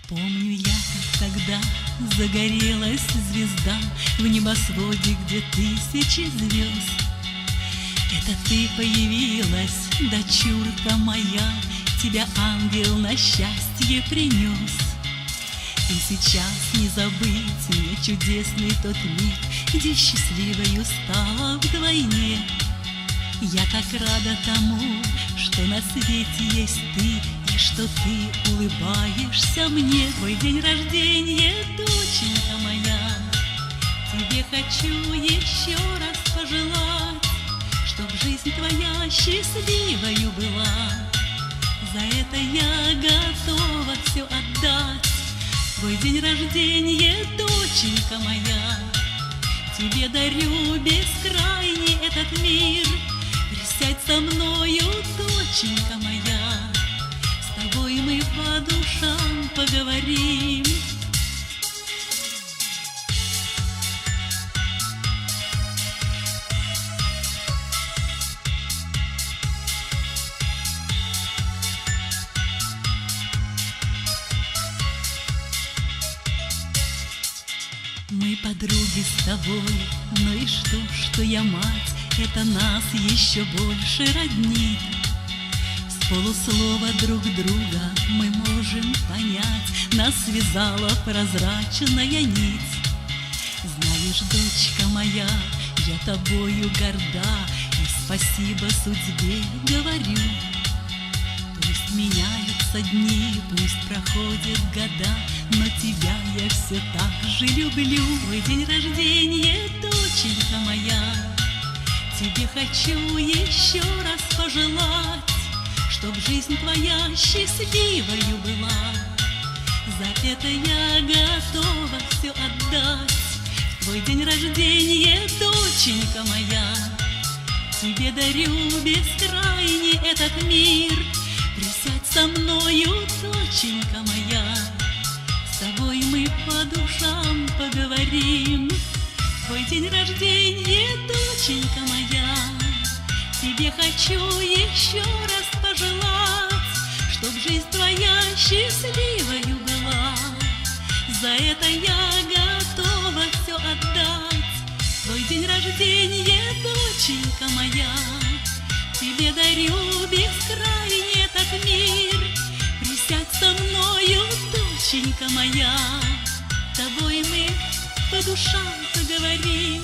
Помню я, как тогда загорелась звезда в небосводе, где тысячи звезд. Это ты появилась, дочурка моя, тебя ангел на счастье принес. И сейчас не забыть мне чудесный тот миг, где счастливою стала вдвойне. Я так рада тому, что на свете есть ты, и что ты улыбаешься мне. Твой день рождения, доченька моя, тебе хочу еще раз пожелать, чтоб жизнь твоя счастливою была. За это я готова все отдать. Твой день рождения, доченька моя, тебе дарю бескрайний этот мир. Присядь со мною, доченька моя, с тобой мы по душам поговорим. Мы подруги с тобой, но и что я мать, это нас еще больше роднит. С полуслова друг друга мы можем понять, нас связала прозрачная нить. Знаешь, дочка моя, я тобою горда, и спасибо судьбе говорю. Пусть меняются дни, пусть проходят года, но тебя я все так же люблю. Твой день рождения, доченька моя, тебе хочу еще раз пожелать, чтоб жизнь твоя счастливою была. За это я готова все отдать. Твой день рождения, доченька моя, тебе дарю бескрайний этот мир. Присядь со мною, доченька моя, с тобой мы по душам поговорим. Твой день рождения, доченька моя, тебе хочу еще раз пожелать, чтоб жизнь твоя счастливою была. За это я готова все отдать. Твой день рождения, доченька моя, тебе дарю бескрайний этот мир. Присядь со мною, доченька моя, с тобой мы по душам поговорим.